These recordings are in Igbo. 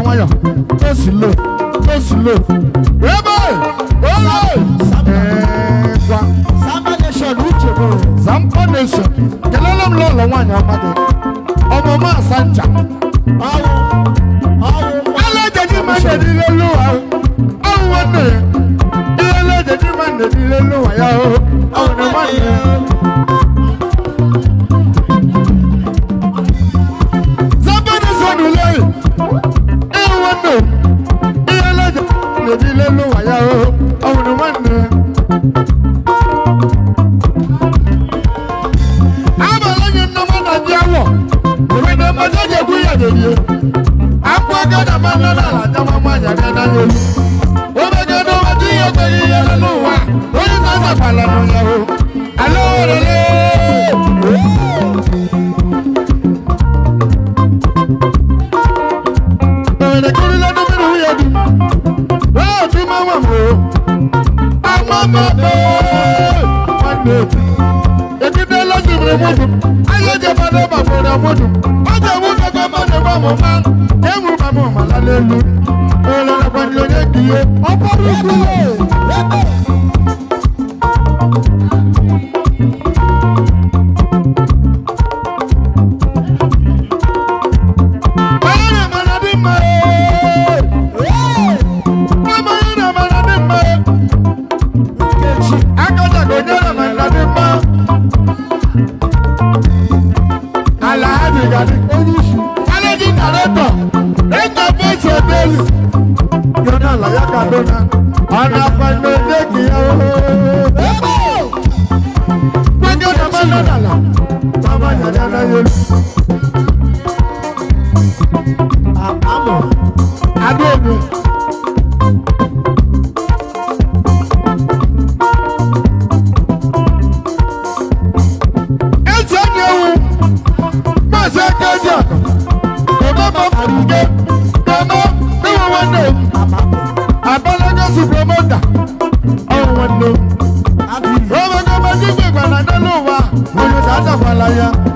wayo. Go slow. Go slow. Ebe. Samba Nation Uche. Samba Nation. Kelelem lolo wanya amade. Omo ma Sanja. Awo. Ele jadi mande dile luwa. Awo wande. Ele jadi mande dile luwa ya o. Awo ne mande. Samba Nation ule. Awo wande. Ele jadi dile luwa ya o. Awo ne mande. Akwa gada mana la jama manya gada yo. Obe gada wadi yo kweli ya luwa. Oye sasa pala no ya ho. Alo rele. Obe kuri la no mero ya di. Oh tu mama mo. Mama mo. Mande. Ekide la jibre modu. Ayo je bado ba bora modu. Oje modu ko bado ba mo ma. Emu ba mo ma la lelu. Ola la kwa nyo ye kiye. Opo ruku.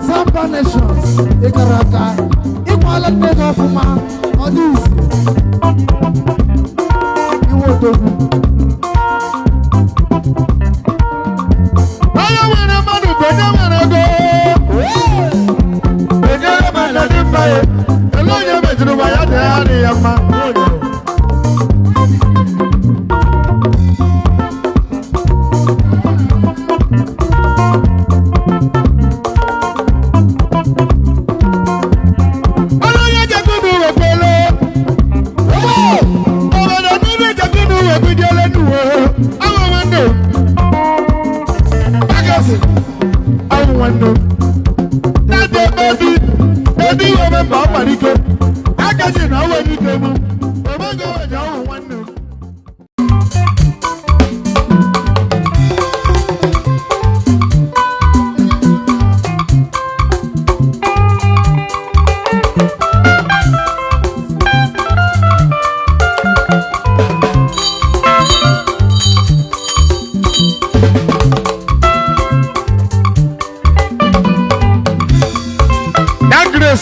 Samba Nations, Ikaraka, Equal and Mega Fuma, Odis. You want to I want a man who can never go. The German and the fire. Hello, you're better than my other man.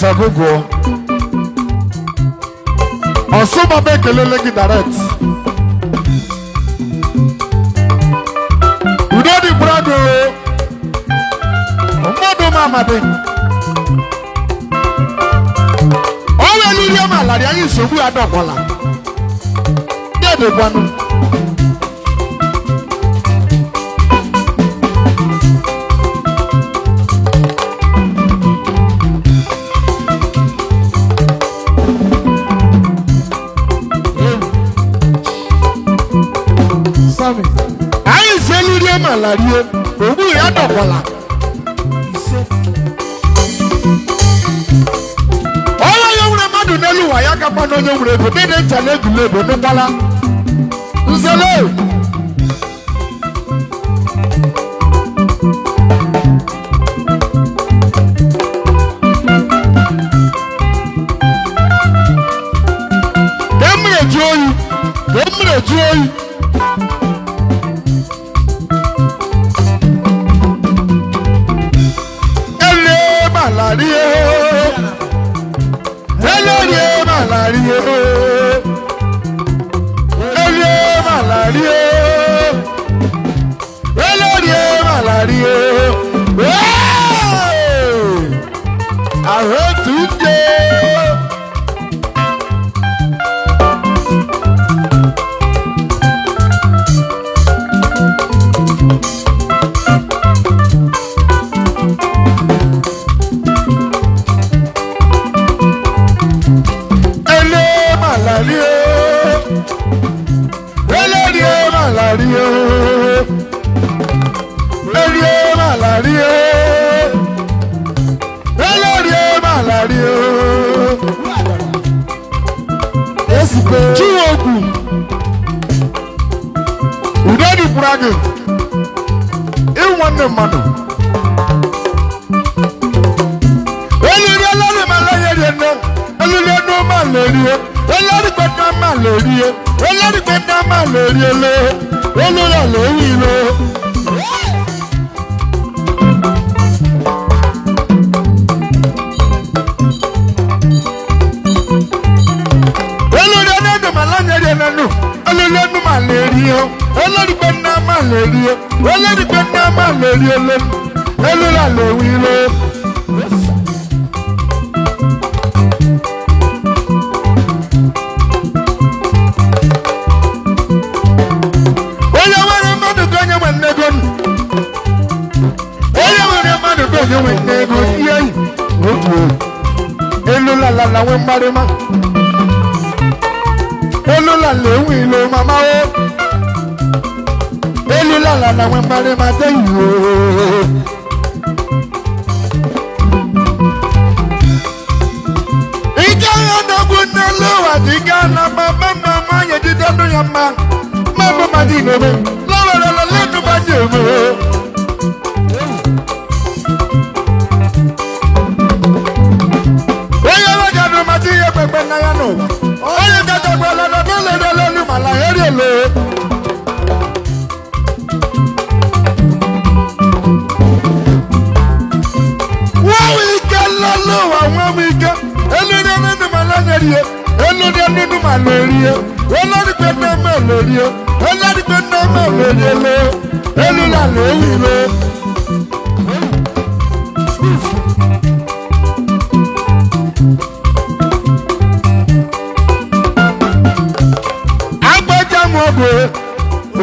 Sabugo Osubaba kelelegi direct Udodi brado Omodo mamade Owe liye malari ayi sobu adokola Dede kwanu Ayi selu rie malarie obu ya dokola Ola yewure madu nelu wa ya kapa no yewure go be de chale dule do no bala Nzele Demre joyi malaria, malaria, malaria. I heard today. Chiwogu Udadi Brage Nwanne mmadụ eliri malaria rienne eliri no malaria eliri kweta malaria eliri kweta malaria le eliri le wilo malaria, elori gbẹ̀ndà malaria, elori gbẹ̀ndà malaria lẹ́nu, elora lè wí lọ. Onye nwere mmadụ ka onye nwe nnego nụ. Onye nwere mmadụ ka onye nwe nnego ihe yi. Otu elula la nwe mmarịma. Elula lè wí lọ mama o. Elula la nwe mmarịma te yi o. Ike ya n'ogwu n'elu ụwa dị ga na mama mama ya jide ndụ ya mma. Mama mmadụ n'ome, lọwere lọle ndụ mmadụ eme. Onye weja ndụ mmadụ ihe kpekpe na ya n'ụwa. Onye gaja gwala na dole dole ndụ mala heri ele. Wawu ike lọlọ wa wawu ike. Elu ni ndụ mala heri e. Elu ni ndụ mala heri e. Elu ni pe na mala heri e. Elu ni pe na mala heri ele. Elu la le wi le.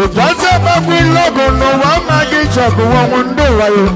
Ojase bagwi logo no wa magi chagu wa mundo wayo.